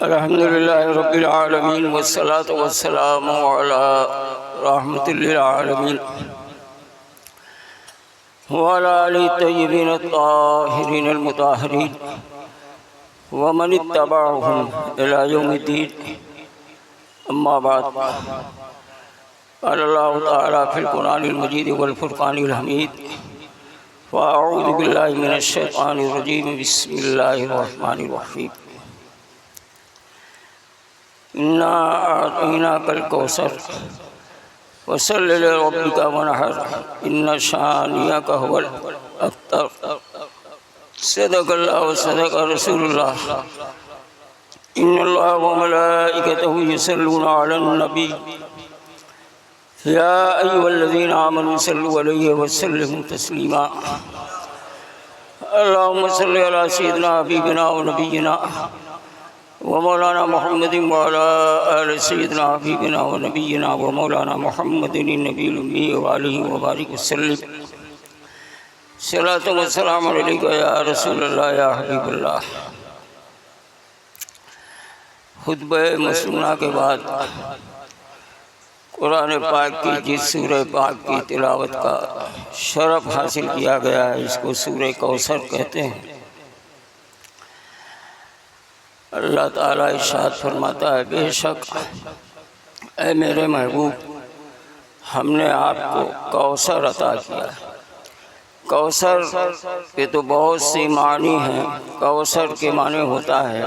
الحمدللہ رب العالمین والصلاة والسلام علی رحمت للعالمین وعلی آلہ الطیبین الطاہرین المطہرین ومن اتبعہم الی یوم الدین اما بعد قال اللہ تعالی فی القرآن المجید والفرقان الحمید فاعوذ باللہ من الشیطان الرجیم بسم اللہ الرحمن الرحیم اِنَّا أَعْطَيْنَاكَ الْكَوْثَرَ فَصَلِّ لِرَبِّكَ وَانْحَرْ إِنَّ شَانِئَكَ هُوَ الْأَبْتَرُ صدق اللہ وصدق رسول اللہ ان اللہ وملائکتہ یصلون علی النبی یا ایھا الذین آمنوا صلوا علیہ وسلموا تسلیما اللہم صل علی سیدنا حبیبنا ونبینا ومولانا محمد وعلى آل سيدنا حبيبنا ونبينا ومولانا محمد النبي الأمي وآله وبارك وسلم صلاة والسلام عليك يا رسول الله يا حبيب الله۔ خطبہ مسنونہ کے بعد قرآن پاک کی جس سورہ پاک کی تلاوت کا شرف حاصل کیا گیا ہے اس کو سورہ کوثر کہتے ہیں۔ اللہ تعالیٰ ارشاد فرماتا ہے بے شک اے میرے محبوب ہم نے آپ کو کوثر عطا کیا۔ کوثر کے تو بہت سی معنی ہیں۔ کوثر کے معنی ہوتا ہے،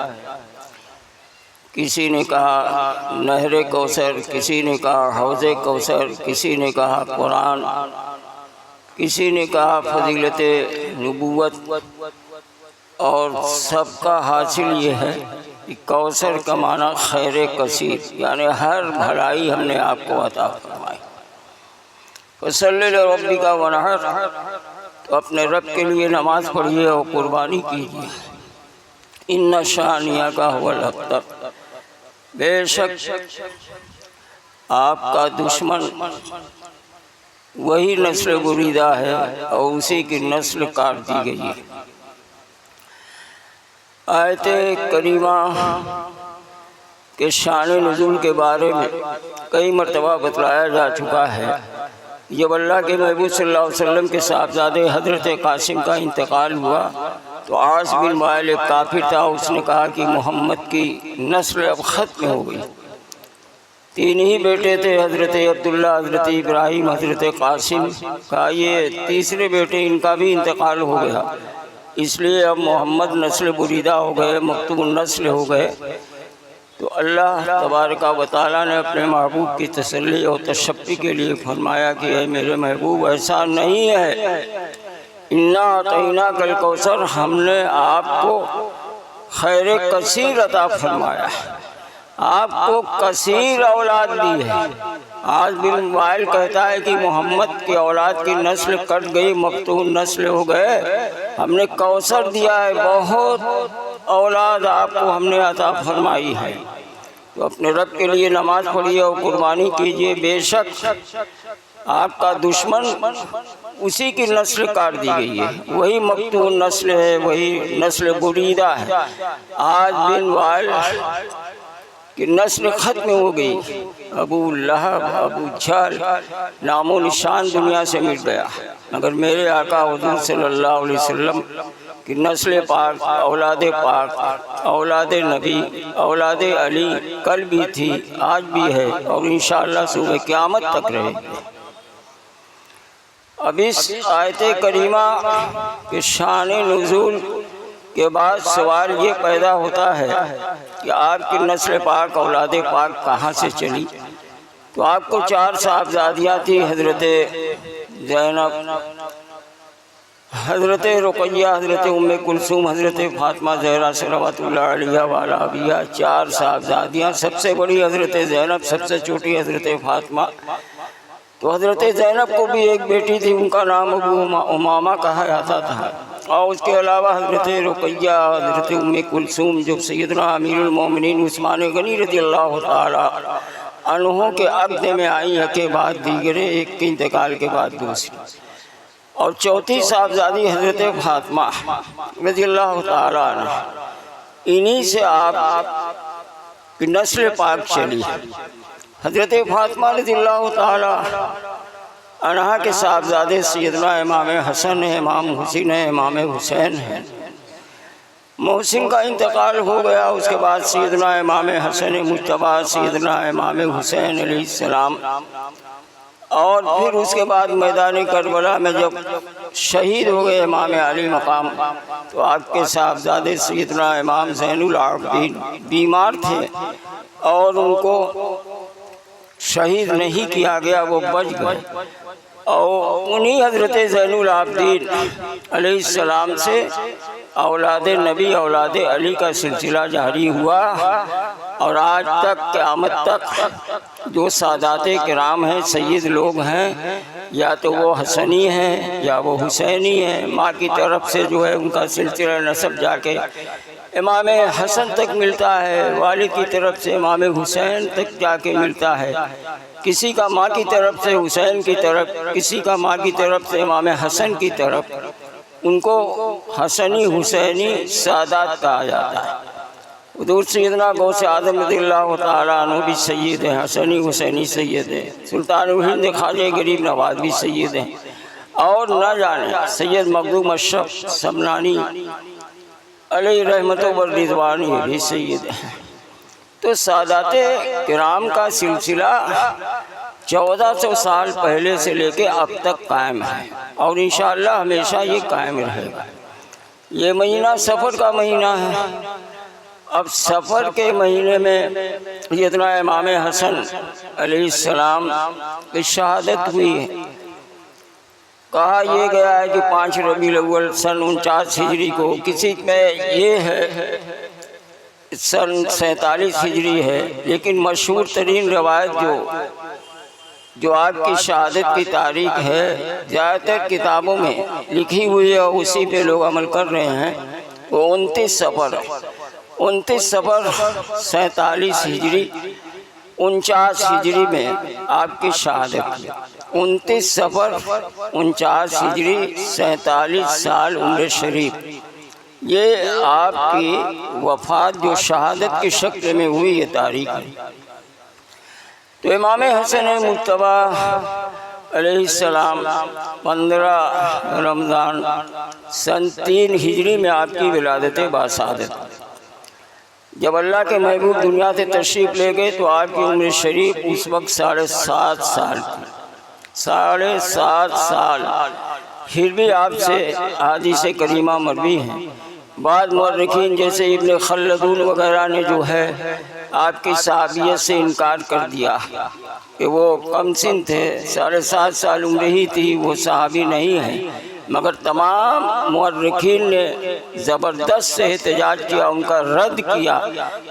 کسی نے کہا نہر کوثر، کسی نے کہا حوض کوثر، کسی نے کہا قرآن، کسی نے کہا فضیلت نبوت، اور سب کا حاصل یہ ہے کہ کوثر کا معنی خیر کثیر، یعنی ہر بھلائی ہم نے آپ کو عطا فرمائی۔ فَصَلِّ لِرَبِّكَ وَانْحَرْ، تو اپنے رب کے لیے نماز پڑھیے اور قربانی کیجیے۔ إِنَّ شَانِئَكَ هُوَ الْأَبْتَرُ، بے شک آپ کا دشمن وہی نسل بریدہ ہے اور اسی کی نسل کاٹ دی گئی ہے۔ آیت کریمہ کے شان نزول کے بارے میں کئی مرتبہ بتلایا جا چکا ہے۔ جب اللہ کے محبوب صلی اللہ علیہ وسلم کے صاحبزادے حضرت قاسم کا انتقال ہوا تو عاص بن وائل ایک کافر تھا، اس نے کہا کہ محمد کی نسل اب ختم ہو گئی۔ تین ہی بیٹے تھے، حضرت عبداللہ، حضرت ابراہیم، حضرت قاسم، کہا یہ تیسرے بیٹے ان کا بھی انتقال ہو گیا، اس لیے اب محمد نسل بریدہ ہو گئے، مقتول نسل ہو گئے۔ تو اللہ تبارک و تعالیٰ نے اپنے محبوب کی تسلی اور تشفی کے لیے فرمایا کہ اے میرے محبوب ایسا نہیں ہے، اِنَّا أَعْطَيْنَاكَ الْكَوْثَرَ، ہم نے آپ کو خیر کثیر عطا فرمایا، آپ کو کثیر اولاد دی ہے۔ عاص بن وائل کہتا ہے کہ محمد کی اولاد کی نسل کٹ گئی، مقتول نسل ہو گئے، ہم نے کوثر دیا ہے، بہت اولاد آپ کو ہم نے عطا فرمائی ہے۔ تو اپنے رب کے لیے نماز پڑھیے اور قربانی کیجیے، بے شک آپ کا دشمن اسی کی نسل کاٹ دی گئی ہے، وہی مقتول نسل ہے، وہی نسل بریدہ ہے۔ عاص بن وائل کہ نسل ختم ہو گئی، ابو لہب، ابو جہل، نام و نشان دنیا سے مٹ گیا، مگر میرے آقا حضور صلی اللہ علیہ وسلم کی نسل پاک، اولاد پاک، اولاد نبی، اولاد علی کل بھی تھی، آج بھی ہے اور انشاءاللہ صبح قیامت تک رہے گی۔ اب اس آیت کریمہ کے شان نزول کے بعد سوال یہ پیدا ہوتا ہے کہ آپ کی نسل پاک، اولاد پاک کہاں سے چلی؟ تو آپ کو 4 صاحبزادیاں تھیں، حضرت زینب، حضرت رقیہ، حضرت ام کلثوم، حضرت فاطمہ زہرا صلوات اللہ علیہ وعلی ابیہا، 4 صاحبزادیاں، سب سے بڑی حضرت زینب، سب سے چھوٹی حضرت فاطمہ۔ تو حضرت زینب کو بھی ایک بیٹی تھی، ان کا نام ابو امامہ کہا جاتا تھا، اور اس کے علاوہ حضرت رقیہ، حضرت ام کلثوم جو سیدنا امیر المومنین عثمان غنی رضی اللہ تعالی عنہ کے عقد میں آئی ہیں کہ بعد دیگرے، ایک کے انتقال کے بعد دوسری، اور چوتھی صاحبزادی حضرت فاطمہ رضی اللہ تعالی عنہ، انہی سے آپ کی نسل پاک چلی۔ حضرت فاطمہ رضی اللہ تعالی عنہا کے صاحبزادے سیدنا امام حسن ہیں، امام حسین ہیں، امام حسین ہیں۔ محسن کا انتقال ہو گیا، اس کے بعد سیدنا امام حسن مجتبیٰ، سیدنا امام حسین علیہ السلام، اور پھر اس کے بعد میدان کربلا میں جب شہید ہو گئے امام علی مقام، تو آپ کے صاحبزادے سیدنا امام زین العابدین بیمار تھے اور ان کو شہید نہیں کیا گیا، وہ بچ گئے، اور انہی حضرت زین العابدین علیہ السلام سے اولاد نبی اولاد علی کا سلسلہ جاری ہوا، اور آج تک قیامت تک جو سادات کرام ہیں، سید لوگ ہیں، یا تو وہ حسنی ہیں یا وہ حسینی ہیں، ماں کی طرف سے جو ہے ان کا سلسلہ نسب جا کے امام حسن تک ملتا ہے، والد کی طرف سے امام حسین تک جا کے ملتا ہے، کسی کا ماں کی طرف سے حسین کی طرف، کسی کا ماں کی طرف سے امام حسن کی طرف، ان کو حسنی حسینی سادات کہا جاتا ہے۔ حضور سیدنا غوث اعظم رضی اللہ تعالیٰ عنہ بھی سید ہیں، حسنی حسینی سید ہیں، سلطان الہند خواجہ غریب نواز بھی سید ہیں، اور نہ جانے سید مخدوم اشرف سمنانی علیہ رحمت و رضوان بھی سید ہیں۔ تو سادات کرام کا سلسلہ 1400 سال پہلے سے لے کے اب تک قائم ہے، اور انشاءاللہ ہمیشہ یہ قائم رہے گا۔ یہ مہینہ سفر کا مہینہ ہے۔ اب سفر کے مہینے میں سیدنا امام حسن علیہ السلام کی شہادت ہوئی ہے۔ کہا یہ گیا ہے کہ 5 ربیع الاول سن 49 ہجری کو، کسی میں یہ ہے سن 47 ہجری ہے، لیکن مشہور ترین روایت جو آپ کی شہادت کی تاریخ ہے، زیادہ تر کتابوں میں لکھی ہوئی ہے اور اسی پہ لوگ عمل کر رہے ہیں، وہ 29 صفر 47 ہجری 49 ہجری میں آپ کی شہادت ہے۔ 29 صفر 49 ہجری 47 سال عمر شریف، یہ آپ کی وفات جو شہادت کی شکل میں ہوئی یہ تاریخ ہے۔ تو امام حسن مجتبیٰ علیہ السلام 15 رمضان سن 3 ہجری میں آپ کی ولادت باسعادت۔ جب اللہ کے محبوب دنیا سے تشریف لے گئے تو آپ کی عمر شریف اس وقت 7.5 سال تھی، 7.5 سال۔ پھر بھی آپ سے احادیث کریمہ مروی ہیں، بعض مورخین جیسے ابن خلدون وغیرہ نے جو ہے آپ کی صحابیت سے انکار کر دیا کہ وہ کم سن تھے، 7.5 سال عمر ہی تھی، وہ صحابی نہیں ہیں، مگر تمام مورخین نے زبردست سے احتجاج کیا، ان کا رد کیا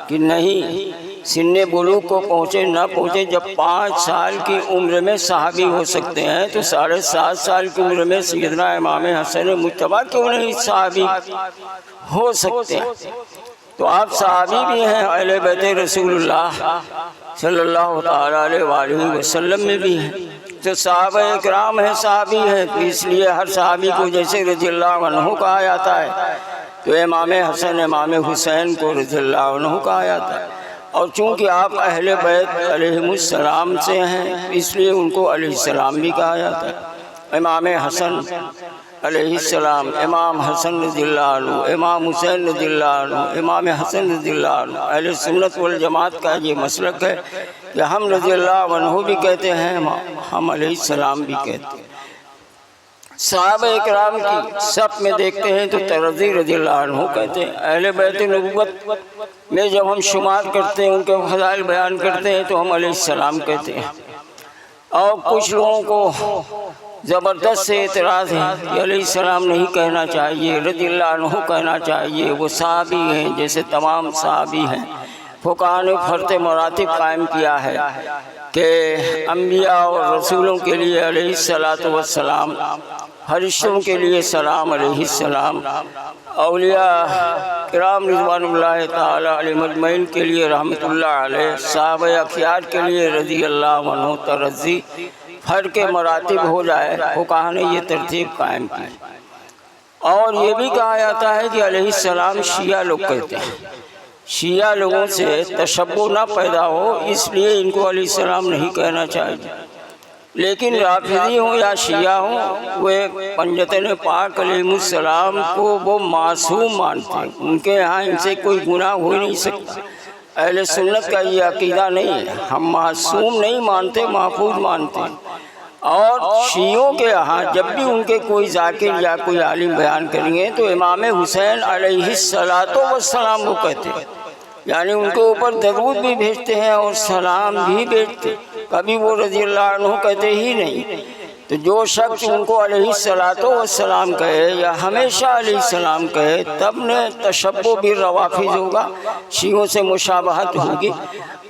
کہ نہیں، سن بلوغ کو پہنچے نہ پہنچے، جب 5 سال کی عمر میں صحابی ہو سکتے ہیں تو 7.5 سال کی عمر میں سیدنا امام حسن مجتبیٰ کیوں نہیں صحابی ہو سکتے؟ تو آپ صحابی بھی ہیں، اہل بیت رسول اللہ صلی اللہ تعالیٰ علیہ وآلہ وسلم میں بھی ہیں، جو صحابہ اکرام ہیں صحابی ہیں، تو اس لیے ہر صحابی کو جیسے رضی اللہ عنہ کہا جاتا ہے تو امام حسن امام حسین کو رضی اللہ عنہ کہا جاتا ہے، اور چونکہ آپ اہل بیت علیہ السلام سے ہیں اس لیے ان کو علیہ السلام بھی کہا جاتا ہے۔ امام حسن علیہ السلام، امام حسن رضی اللہ عنہ، امام حسین رضی اللہ عنہ، امام حسن رضی اللہ عنہ، اہل سنت والجماعت کا یہ مسلک ہے کہ ہم رضی اللہ عنہ بھی کہتے ہیں، ہم علیہ السلام بھی کہتے ہیں۔ صحابہ اکرام کی سب میں دیکھتے ہیں تو ترضی رضی اللہ عنہ کہتے ہیں۔ اہل بیت نبوت میں جب ہم شمار کرتے ہیں، ان کے فضائل بیان کرتے ہیں تو ہم علیہ السلام کہتے ہیں، اور کچھ لوگوں کو زبردست سے اعتراض ہے کہ علیہ السلام نہیں کہنا چاہیے، رضی اللہ عنہ کہنا چاہیے، وہ صحابی ہیں جیسے تمام صحابی ہیں۔ فقہاء نے فرق مراتب قائم کیا ہے کہ انبیاء اور رسولوں کے لیے علیہ السلام، فرشتوں کے لیے سلام علیہ السلام، اولیاء کرام رضوان اللہ تعالی علیہ اجمعین کے لیے رحمت اللہ علیہ، صحابہ اخیار کے لیے رضی اللہ عنہ ترضی، فرق مراتب ہو جائے، فقہاء نے یہ ترتیب قائم کی۔ اور یہ بھی کہا جاتا ہے کہ علیہ السلام شیعہ لوگ کہتے ہیں، شیعہ لوگوں سے تشبہ نہ پیدا ہو اس لیے ان کو علیہ السلام نہیں کہنا چاہیے، لیکن رافضی ہوں یا شیعہ ہوں وہ پنجتن پاک علیہ السلام کو وہ معصوم مانتے ہیں، ان کے ہاں ان سے کوئی گناہ ہو نہیں سکتا۔ اہل سنت کا یہ عقیدہ نہیں ہے، ہم معصوم نہیں مانتے، محفوظ مانتے ہیں۔ اور شیعوں کے ہاں جب بھی ان کے کوئی ذاکر یا کوئی عالم بیان کریں گے تو امام حسین علیہ السلام وہ کہتے ہیں، یعنی ان کے اوپر درود بھی بھیجتے ہیں اور سلام بھی بھیجتے ہیں، کبھی وہ رضی اللہ عنہ کہتے ہی نہیں۔ تو جو شخص ان کو علیہ السلام کہے یا ہمیشہ علیہ السلام کہے تب نے تشبہ بالروافض ہوگا، شیعوں سے مشابہت ہوگی،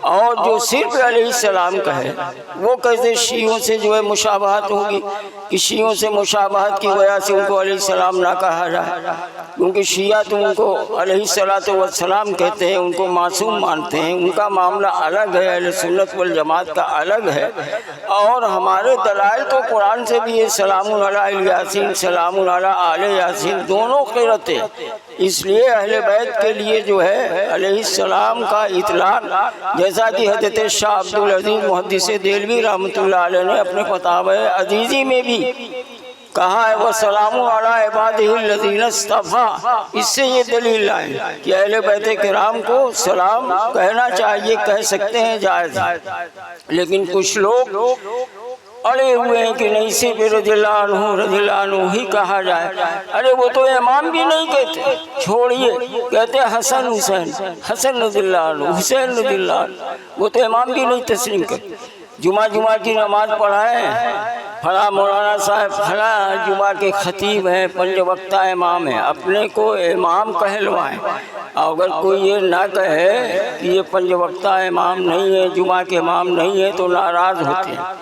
اور جو صرف علیہ السلام کہے وہ کیسے شیعوں سے جو ہے مشابہت ہوگی کہ شیعوں سے مشابہت کی وجہ سے ان کو علیہ السلام نہ کہا جائے، کیونکہ شیعہ تو ان کو علیہ السلام کہتے ہیں، ان کو معصوم مانتے ہیں، ان کا معاملہ الگ ہے، اہل سنت والجماعت کا الگ ہے۔ اور ہمارے دلائل تو قرآن سے بھی ہے، سلام علی یاسین، سلام علی آل یاسین، دونوں قرأت ہے۔ اس لیے اہل بیت کے لیے جو ہے علیہ السلام کا اطلاق، جیسا کہ حضرت شاہ عبدالعزیز محدث دہلوی رحمۃ اللہ علیہ نے اپنے فتاوی عزیزی میں بھی کہا ہے وَسَلَامُ عَلَىٰ عِبَادِهِ الَّذِينَ اصْطَفَىٰ، اس سے یہ دلیل لائیں کہ اہل بیت کرام کو سلام کہنا چاہیے، کہہ سکتے ہیں، جائز ہے۔ لیکن کچھ لوگ اڑے ہوئے ہیں کہ نہیں صرف رضی اللہ عنہ ہی کہا جائے، ارے وہ تو امام بھی نہیں کہتے، چھوڑیے، کہتے ہیں حسن حسین، حسن رضی اللہ عنہ، حسین رضی اللہ عنہ، وہ تو امام بھی نہیں تسلیم کرتے۔ جمعہ کی نماز پڑھائیں، فلاں مولانا صاحب فلاں جمعہ کے خطیب ہیں، 5 وقتہ امام ہیں، اپنے کو امام کہلوائیں، اور اگر کوئی یہ نہ کہے کہ یہ 5 وقتہ امام نہیں ہے، جمعہ کے امام نہیں ہے تو ناراض ہوتے ہیں،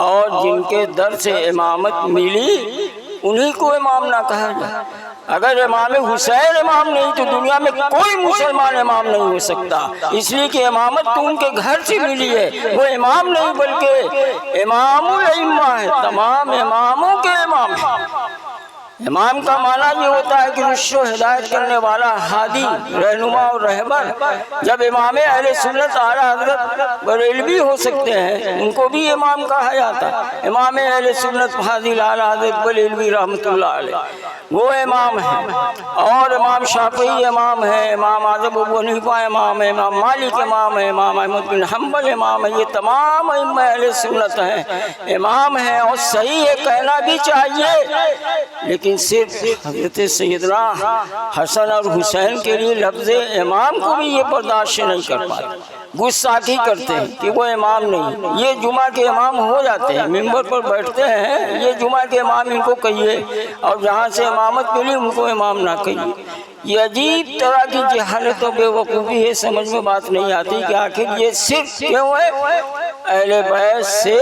اور جن کے در سے امامت ملی انہی کو امام نہ کہا جائے۔ اگر امام حسین امام نہیں تو دنیا میں کوئی مسلمان امام نہیں ہو سکتا، اس لیے کہ امامت تو ان کے گھر سے ملی ہے، وہ امام نہیں بلکہ امام الائمہ ہے، تمام اماموں کے امام ہیں۔ امام کا معنی یہ ہوتا ہے کہ رشد و ہدایت کرنے والا، ہادی، رہنما اور رہبر۔ جب امام اہل سنت اعلیٰ حضرت بریلوی ہو سکتے ہیں، ان کو بھی امام کہا جاتا ہے۔ امام اہل سنت فاضل اعلیٰ حضرت بریلوی رحمۃ اللہ علیہ وہ امام ہیں، اور امام شافعی امام ہیں، امام اعظم ابو حنیفہ امام ہیں، امام مالک امام ہیں، امام احمد بن حنبل امام ہیں، یہ تمام ائمہ اہل سنت ہیں، امام ہیں، اور صحیح ہے، کہنا بھی چاہیے۔ لیکن صرف حضرت سیدنا حسن اور حسین کے لیے لفظ امام کو بھی یہ برداشت نہیں کر پاتے، گستاخی کرتے ہیں کہ وہ امام نہیں، یہ جمعہ کے امام ہو جاتے ہیں، ممبر پر بیٹھتے ہیں، یہ جمعہ کے امام ان کو کہیے، اور جہاں سے امامت ملی ان کو امام نہ کہیے۔ یہ عجیب طرح کی جہالت و بے وقوفی ہے، سمجھ میں بات نہیں آتی کہ آخر یہ صرف کیوں ہے؟ اہل بیت سے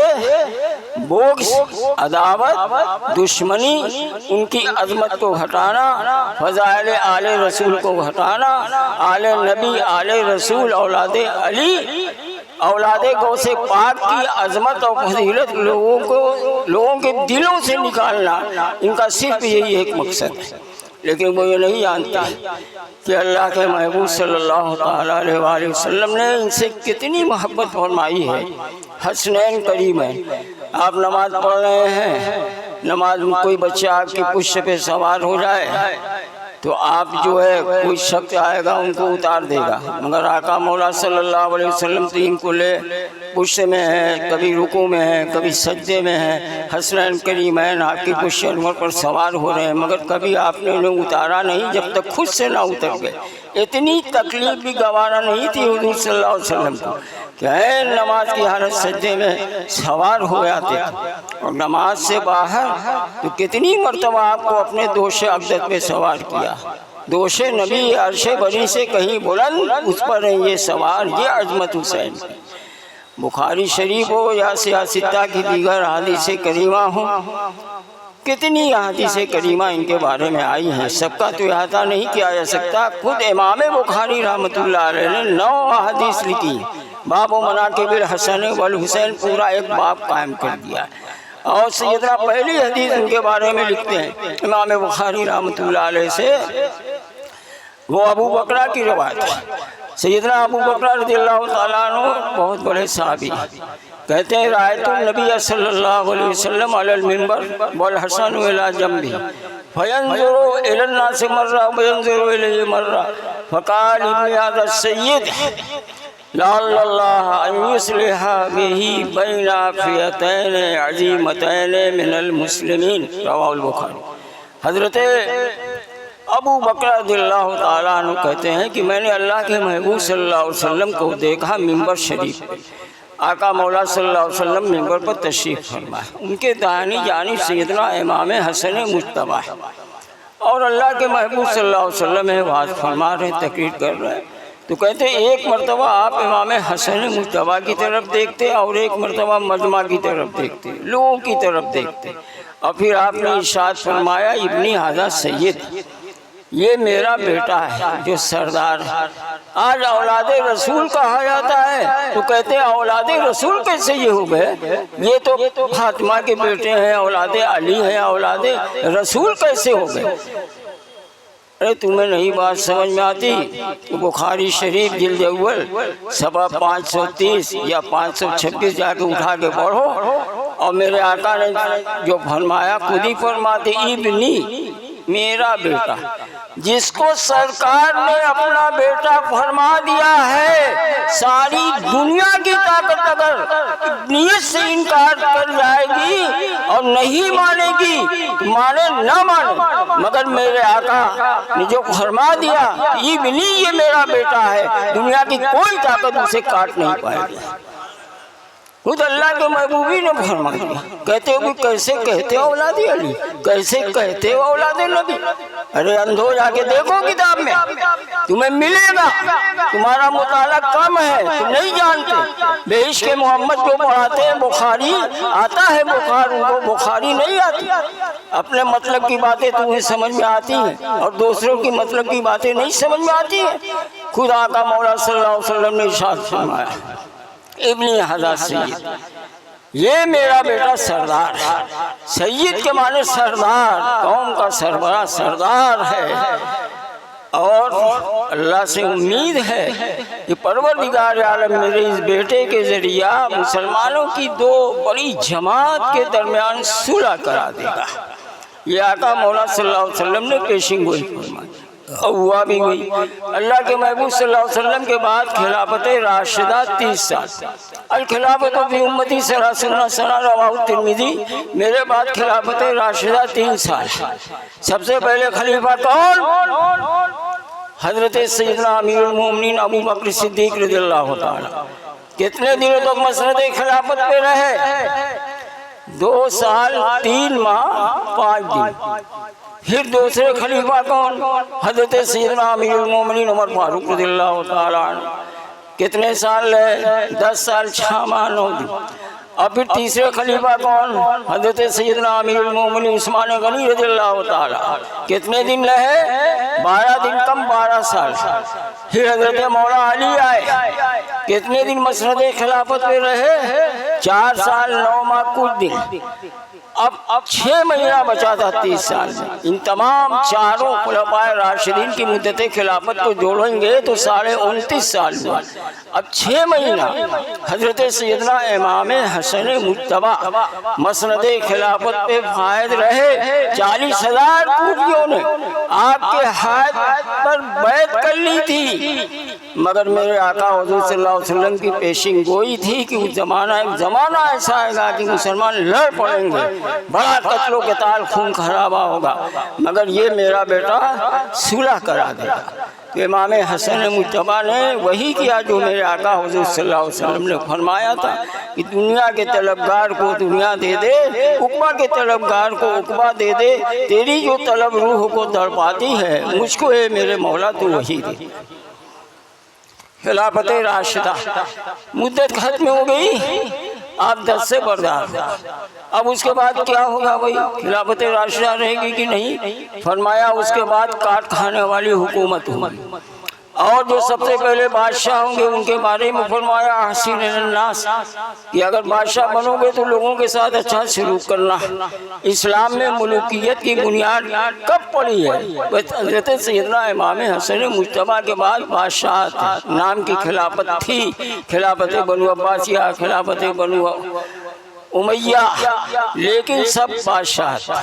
بغض، عداوت، دشمنی، ان کی عظمت کو گھٹانا، فضائل آل رسول کو گھٹانا، آل نبی، آل رسول، اولاد علی، اولاد غوث پاک کی عظمت اور فضیلت لوگوں کے دلوں سے نکالنا، ان کا صرف یہی ایک مقصد ہے۔ لیکن وہ یہ نہیں جانتے کہ اللہ کے محبوب صلی اللہ تعالیٰ علیہ وآلہ وسلم نے ان سے کتنی محبت فرمائی ہے۔ حسنین کریم ہیں، آپ نماز پڑھ رہے ہیں، نماز میں کوئی بچہ آپ کی پشت پہ سوار ہو جائے تو آپ جو ہے کوئی شخص آئے گا ان کو اتار دے گا، مگر آقا مولا صلی اللہ علیہ وسلم تو ان کو لے پشت میں ہے، کبھی رکوع میں ہے، کبھی سجدے میں ہے، حسنین کریمین آپ کی پشت انور پر سوار ہو رہے ہیں، مگر کبھی آپ نے انہیں اتارا نہیں جب تک خود سے نہ اتر گئے۔ اتنی تکلیف بھی گوارا نہیں تھی حضور صلی اللہ علیہ وسلم کو کہ نماز کی حالت سجدے میں سوار ہو جاتے تھے، اور نماز سے باہر تو کتنی مرتبہ آپ کو اپنے دوش عقدت پہ سوار کیا۔ دوش نبی عرش بری سے کہیں بلند، اس پر ہیں یہ سوار، یہ عظمت حسین۔ بخاری شریف ہو یا سیاستہ کی دیگر احادیث کریمہ ہوں، کتنی احادیث کریمہ ان کے بارے میں آئی ہیں، سب کا تو احاطہ نہیں کیا جا سکتا۔ خود امام بخاری رحمۃ اللہ علیہ نے 9 احادیث لکھی، باب و مناقب الحسن والحسین، پورا ایک باب قائم کر دیا ہے۔ اور سیدنا پہلی حدیث ان کے بارے میں لکھتے ہیں امام بخاری رحمۃ اللہ علیہ سے، وہ ابو بکرہ کی روایت ہے، سیدنا ابو بکر رضی اللہ تعالیٰ عنہ بہت بڑے صحابی، کہتے ہیں رأیت النبی صلی اللہ علیہ وسلم علی المنبر والحسن الی جنبی فینظر الی الناس مرہ وینظر الی مرہ فقال ابن هذا السید لعل اللہ ان یصلح بہ بین فئتین عظیمتین من المسلمین، رواہ البخاری۔ حضرت ابو بکر رضی اللہ تعالیٰ عنہ کہتے ہیں کہ میں نے اللہ کے محبوب صلی اللہ علیہ وسلم کو دیکھا منبر شریف پہ، آقا مولا صلی اللہ علیہ وسلم منبر پر تشریف فرما ہے، ان کے دائیں جانب سیدنا امام حسن مجتبی ہے، اور اللہ کے محبوب صلی اللہ علیہ وسلم ہے وعظ فرما رہے ہیں، تقریر کر رہے ہیں۔ تو کہتے ہیں ایک مرتبہ آپ امام حسن مجتبی کی طرف دیکھتے اور ایک مرتبہ مجمع کی طرف دیکھتے، لوگوں کی طرف دیکھتے، اور پھر آپ نے ارشاد فرمایا ابنی ھذا سید، یہ میرا بیٹا ہے جو سردار ہے۔ آج اولاد رسول کہا جاتا ہے تو کہتے ہیں اولاد رسول کیسے یہ ہو گئے؟ یہ تو فاطمہ کے بیٹے ہیں، اولاد علی ہیں، اولاد رسول کیسے ہو گئے؟ ارے تمہیں نہیں بات سمجھ میں آتی؟ بخاری شریف جلد اول صفحہ 530 یا 526 جا کے اٹھا کے پڑھو، اور میرے آقا نے جو فرمایا خود ہی فرماتے ابنی، میرا بیٹا، جس کو سرکار نے اپنا بیٹا فرما دیا ہے، ساری دنیا کی طاقت اگر ابنیت سے انکار کر جائے گی اور نہیں مانے گی تو مانے نہ مانے، مگر میرے آقا نے جو فرما دیا ابنی یہ میرا بیٹا ہے، دنیا کی کوئی طاقت اسے کاٹ نہیں پائے گی۔ خود اللہ کے محبوبی نے فرما دیا۔ کہتے ہو کہ کیسے کہتے ہو اولاد علی، کیسے کہتے ہو اولاد نبی؟ ارے اندھو جا کے دیکھو کتاب میں، تمہیں ملے گا۔ تمہارا مطالعہ کم ہے، تم نہیں جانتے۔ بے عشق محمد جو پڑھاتے ہیں بخاری آتا ہے، بخار ان کو بخاری نہیں آتی۔ اپنے مطلب کی باتیں تمہیں سمجھ میں آتی ہیں اور دوسروں کی مطلب کی باتیں نہیں سمجھ میں آتی ہیں۔ خدا کا مولا صلی اللہ علیہ وسلم نے ارشاد فرمایا ابنی ھذا سید، یہ میرا بیٹا سردار ہے۔ سید کے معنی سردار، قوم کا سربراہ سردار ہے، اور اللہ سے امید ہے کہ پروردگار عالم میرے اس بیٹے کے ذریعہ مسلمانوں کی دو بڑی جماعت کے درمیان صلح کرا دے گا۔ یہ آقا مولا صلی اللہ علیہ وسلم نے پیشین گوئی فرمائی، اور ہوا بھی ہوئی۔ اللہ کے محبوب صلی اللہ علیہ وسلم کے بعد خلافت راشدہ 30 سال، الخلافت فی امتی ثلاثون سنہ، رواہ ترمذی۔ میرے بعد خلافت راشدہ 3 سال۔ سب سے پہلے خلیفہ کون؟ حضرت سیدنا امیر المومنین ابو بکر صدیق رضی اللہ تعالیٰ۔ کتنے دنوں تک مسند خلافت پہ رہے؟ 2 سال 3 ماہ 5 دن۔ پھر دوسرے خلیفہ کون؟ حضرت سیدنا امیر المومنین عمر فاروق رضی اللہ تعالیٰ عنہ۔ کتنے سال رہے؟ 10 سال 6 ماہ 9 دن۔ اور پھر تیسرے خلیفہ کون؟ حضرت سیدنا امیر المومنین عثمان غنی رضی اللہ تعالیٰ۔ کتنے دن رہے؟ 12 دن کم 12 سال۔ پھر حضرت مولا علی آئے، کتنے دن مسند خلافت پہ رہے؟ 4 سال 9 ماہ کچھ دن۔ اب 6 مہینہ بچا تھا 30 سال میں۔ ان تمام چاروں خلفائے راشدین کی مدت خلافت کو جوڑیں گے تو 29.5 سال ہوا۔ اب 6 مہینہ حضرت سیدنا امام حسن مجتبی مسند خلافت پہ فائد رہے۔ 40,000 کوفیوں نے آپ کے ہاتھ پر بیعت کر لی تھی، مگر میرے آقا حضور صلی اللہ علیہ وسلم کی پیشین گوئی تھی کہ اس زمانہ ایسا آئے گا کہ مسلمان لڑ پڑیں گے، بڑا قتل و قتال، خون خرابہ ہوگا، مگر یہ میرا بیٹا صلح کرا دے گا۔ کہ امام حسن مجتبی نے وہی کیا جو میرے آقا حضور صلی اللہ علیہ وسلم نے فرمایا تھا کہ دنیا کے طلبگار کو دنیا دے دے، عقبہ کے طلبگار کو عقبہ دے دے، تیری جو طلب روح کو تڑپاتی ہے مجھ کو ہے میرے مولا تو وہی دے۔ خلافت راشدہ مدت ختم ہو گئی، آپ 10 سے بردار۔ اب اس کے بعد کیا ہوگا؟ بھائی خلافت راشدہ رہے گی کہ نہیں؟ فرمایا اس کے بعد کاٹ کھانے والی حکومت ہوگی۔ اور جو سب سے پہلے بادشاہ ہوں گے ان کے بارے میں فرمایا احسن الناس، کہ اگر بادشاہ بنو گے تو لوگوں کے ساتھ اچھا سلوک کرنا۔ اسلام میں ملوکیت کی بنیاد کب پڑی ہے؟ حضرت سیدنا امام حسن مجتبیٰ کے بعد بادشاہ نام کی خلافت تھی، خلافت بنو عباسیہ، خلافت بنو امیہ، لیکن سب بادشاہ تھا۔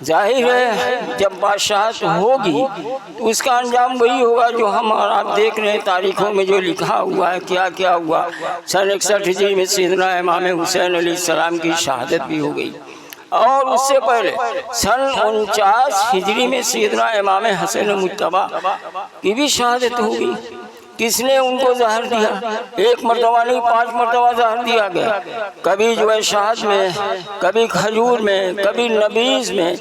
ظاہر ہے جب بادشاہت ہوگی تو اس کا انجام وہی ہوگا جو ہم اور آپ دیکھ رہے ہیں تاریخوں میں جو لکھا ہوا ہے۔ کیا کیا ہوا؟ سن 61 ہجری میں سیدنا امام حسین علیہ السلام کی شہادت بھی ہو گئی، اور اس سے پہلے سن 49 ہجری میں سیدنا امام حسن مجتبیٰ کی بھی شہادت ہو گئی۔ کس نے ان کو زہر دیا؟ ایک مرتبہ نہیں 5 مرتبہ زہر دیا گیا، کبھی جو ہے شہد میں، کبھی کھجور میں، کبھی نبیذ میں،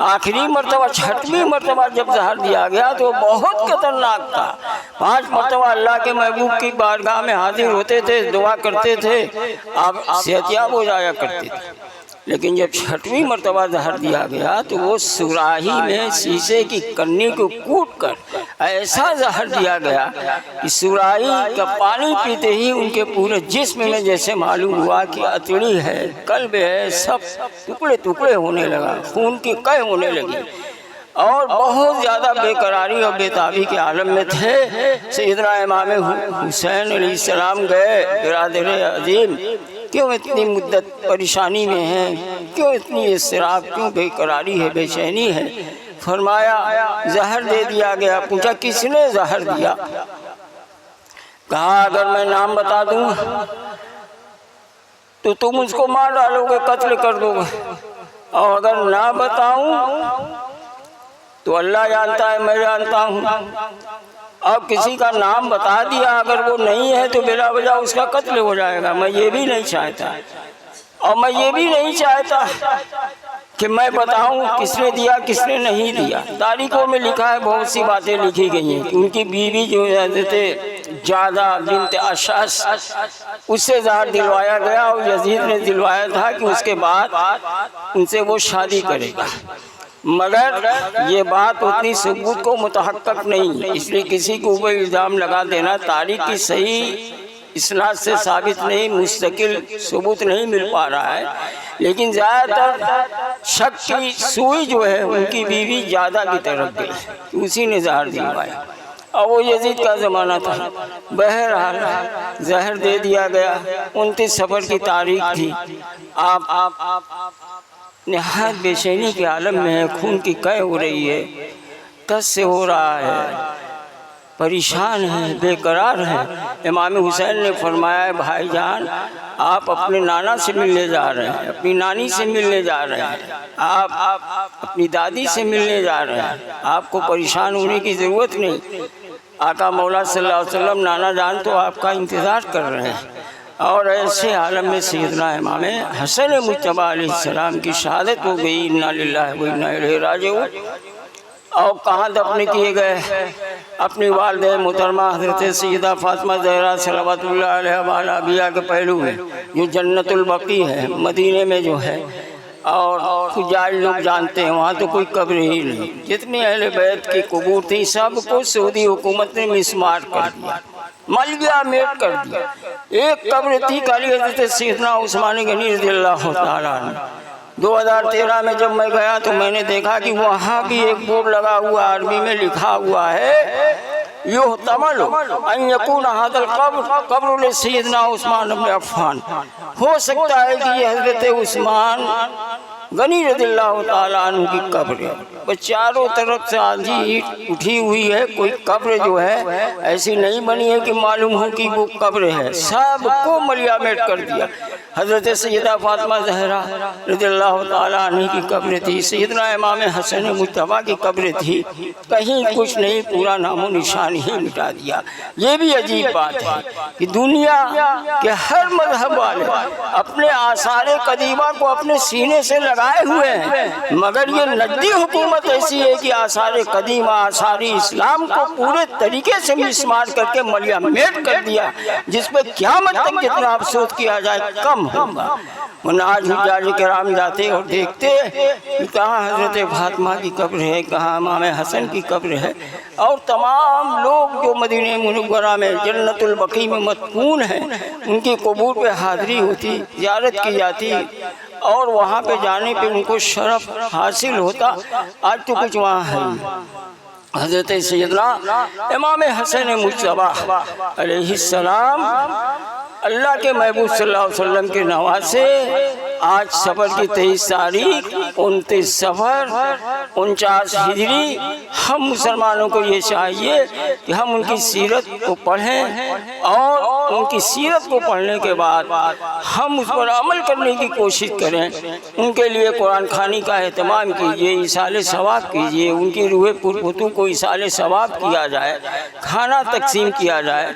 آخری مرتبہ 6ویں مرتبہ جب زہر دیا گیا تو بہت خطرناک تھا۔ 5 مرتبہ اللہ کے محبوب کی بارگاہ میں حاضر ہوتے تھے، دعا کرتے تھے، آپ صحتیاب ہو جایا کرتے تھے، لیکن جب 6ویں مرتبہ زہر دیا گیا تو وہ سراہی میں شیشے کی کنی کو کوٹ کر ایسا زہر دیا گیا کہ سراہی کا پانی پیتے ہی ان کے پورے جسم میں جیسے معلوم ہوا کہ اتڑی ہے، قلب ہے، سب ٹکڑے ٹکڑے ہونے لگا، خون کی قح ہونے لگی، اور بہت زیادہ بے قراری اور بے تابی کے عالم میں تھے۔ سیدنا امام حسین علیہ السلام گئے، برادر عظیم کیوں اتنی مدت پریشانی میں ہیں، کیوں اتنی اضطراب، کیوں بے قراری ہے، بے چینی ہے؟ فرمایا زہر دے دیا گیا۔ پوچھا کس نے زہر دیا؟ کہا اگر میں نام بتا دوں تو تم اس کو مار ڈالو گے، قتل کر دو گے، اور اگر نہ بتاؤں تو اللہ جانتا ہے، میں جانتا ہوں۔ اب کسی کا نام بتا دیا، اگر وہ نہیں ہے تو بلا وجہ اس کا قتل ہو جائے گا۔ میں یہ بھی نہیں چاہتا، اور میں یہ بھی نہیں چاہتا کہ میں بتاؤں کس نے دیا کس نے نہیں دیا۔ تاریخوں میں لکھا ہے، بہت سی باتیں لکھی گئی ہیں کہ ان کی بیوی جو حضرت جعدہ بنت اشعث، اس سے زہر دلوایا گیا، اور یزید نے دلوایا تھا کہ اس کے بعد ان سے وہ شادی کرے گا، مگر یہ بات اتنی ثبوت کو متحقق نہیں ہے، اس لیے کسی کو وہ الزام لگا دینا تاریخ کی صحیح اسناد سے ثابت نہیں، مستقل ثبوت نہیں مل پا رہا ہے، لیکن زیادہ تر شک کی سوئی جو ہے ان کی بیوی جعدہ کی طرف گئی، اسی نے زہر دلوایا، اور وہ یزید کا زمانہ تھا۔ بہرحال زہر دے دیا گیا۔ 29 صفر کی تاریخ تھی، آپ نہایت بے چینی کے عالم میں ہے، خون کی قح ہو رہی ہے، کس سے ہو رہا ہے، پریشان ہیں، بے قرار ہیں۔ امام حسین نے فرمایا بھائی جان آپ اپنے نانا سے ملنے جا رہے ہیں، اپنی نانی سے ملنے جا رہے ہیں، آپ اپنی دادی سے ملنے جا رہے ہیں، آپ کو پریشان ہونے کی ضرورت نہیں۔ آقا مولا صلی اللہ علیہ وسلم نانا جان تو آپ کا انتظار کر رہے ہیں۔ اور ایسے عالم میں سیدنا امام حسن مجتبیٰ علیہ السلام کی شہادت ہو گئی۔ انا للہ و انا الیہ راجعون۔ اور کہاں دفن کیے گئے؟ اپنی والدہ محترمہ حضرت سیدہ فاطمہ زہرا صلوات اللہ علیہ وآلہ ابیہ کے پہلو میں، جو جنت البقیع ہے مدینے میں جو ہے، اور حجاج لوگ جانتے ہیں وہاں تو کوئی قبر ہی نہیں، جتنی اہل بیت کی قبور تھی سب کو سعودی حکومت نے مسمار کر دیا، ملیا میٹ کر دیا۔ ایک قبر تھی خالی حضرت سیدنا عثمان غنی رضی اللہ تعالیٰ عنہ۔ 2013 میں جب میں گیا تو میں نے دیکھا کہ وہاں بھی ایک بورڈ لگا ہوا، عربی میں لکھا ہوا ہے یحتمل ان یکون ھذا القبر قبر لسیدنا عثمان بن عفان۔ ہو سکتا ہے کہ یہ حضرت عثمان غنی رضی اللہ تعالیٰ عنہ کی قبر ہے۔ بس چاروں طرف سے آندھی اٹھی ہوئی ہے، کوئی قبر جو ہے ایسی نہیں بنی ہے کہ معلوم ہو کہ وہ قبر ہے، سب کو ملیا میٹ کر دیا۔ حضرت سیدہ فاطمہ زہرا رضی اللہ تعالیٰ عنہ کی قبر تھی، سیدنا امام حسن مجتبیٰ کی قبر تھی، کہیں کچھ نہیں، پورا نام و نشان ہی مٹا دیا۔ یہ بھی عجیب بات ہے کہ دنیا کے ہر مذہب والے اپنے آثار قدیمہ کو اپنے سینے سے لگائے ہوئے ہیں، مگر یہ نجدی حکومت ایسی ہے کہ آثار قدیمہ، آثار اسلام کو پورے طریقے سے مسمار کر کے ملیا میٹ کر دیا، جس پہ قیامت تک جتنا افسوس کیا جائے کم ہوگا۔ ورنہ آج حجاج کرام جاتے اور دیکھتے کہ کہاں حضرت فاطمہ کی قبر ہے، کہاں امام حسن کی قبر ہے، اور تمام لوگ جو مدینہ منورہ میں جنت البقیع میں مدفون ہیں ان کی قبور پہ حاضری ہوتی، زیارت کی جاتی، اور وہاں پہ جانے پہ ان کو شرف حاصل ہوتا۔ آج تو کچھ وہاں ہے۔ حضرت سیدنا امام حسن مجتبیٰ علیہ السلام اللہ کے محبوب صلی اللہ علیہ وسلم کے نواسے، آج صفر کی 23 تاریخ 29 صفر 49 ہجری، ہم مسلمانوں کو یہ چاہیے کہ ہم ان کی سیرت کو پڑھیں، اور ان کی سیرت کو پڑھنے کے بعد ہم اس پر عمل کرنے کی کوشش کریں۔ ان کے لیے قرآن خوانی کا اہتمام کیجیے، ایصال ثواب کیجیے، ان کی روح پرفتو کو ایصال ثواب کیا جائے، کھانا تقسیم کیا جائے،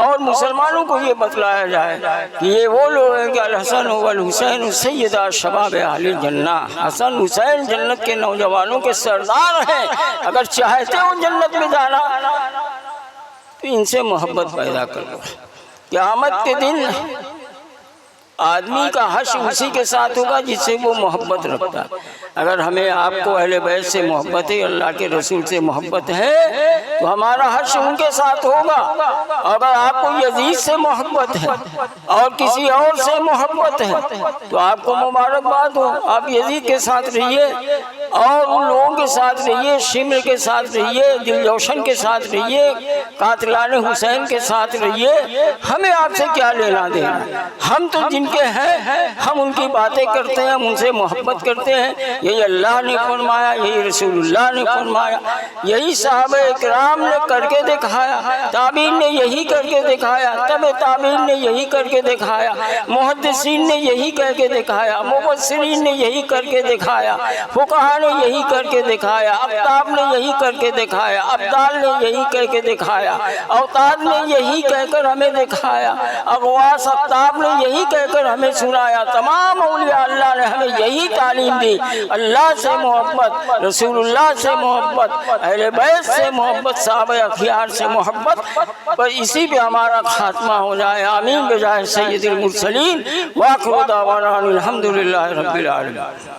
اور مسلمانوں کو یہ بتلایا جائے کہ یہ وہ لوگ ہیں کہ الحسن والحسین سیدہ شباب اہل الجنہ، حسن حسین جنت کے نوجوانوں کے سردار ہیں۔ اگر چاہتے ہو جنت میں جانا تو ان سے محبت پیدا کرو۔ قیامت کے دن آدمی کا حشر اسی کے ساتھ ہوگا جس سے وہ محبت رکھتا ہے۔ اگر ہمیں آپ کو اہل بیت سے محبت ہے، اللہ کے رسول سے محبت ہے، تو ہمارا حشر ان کے ساتھ ہوگا۔ اگر آپ کو یزید سے محبت ہے اور کسی اور سے محبت ہے تو آپ کو مبارکباد ہو، آپ یزید کے ساتھ رہیے اور ان لوگوں کے ساتھ رہیے، شمر کے ساتھ رہیے، دل جوشن کے ساتھ رہیے، قاتلان حسین کے ساتھ رہیے۔ ہمیں آپ سے کیا لینا دینا؟ ہم تو جن کے ہیں ہم ان کی باتیں کرتے ہیں، ہم ان سے محبت کرتے ہیں۔ یہی اللہ نے فرمایا، یہی رسول اللہ نے فرمایا، یہی صحابہ اکرام نے کر کے دکھایا، تابعین نے یہی کر کے دکھایا، تبع تابعین نے یہی کر کے دکھایا، محدثین نے یہی کر کے دکھایا، مفسرین نے یہی کر کے دکھایا، فقہا نے یہی کر کے دکھایا، اقطاب نے یہی کر کے دکھایا، ابدال نے یہی کر کے دکھایا، اوتاد نے یہی کہہ کر ہمیں دکھایا، اغواث اقطاب نے یہی کہہ کر ہمیں سنایا۔ تمام اولیاء اللہ نے ہمیں یہی تعلیم دی، اللہ سے محبت، رسول اللہ سے محبت، اہل بیت سے محبت، صحابہ اخیار سے محبت، پر اسی پہ ہمارا خاتمہ ہو جائے۔ آمین بجائے سید المرسلین، وآخر دعوانا الحمدللہ رب العالمین۔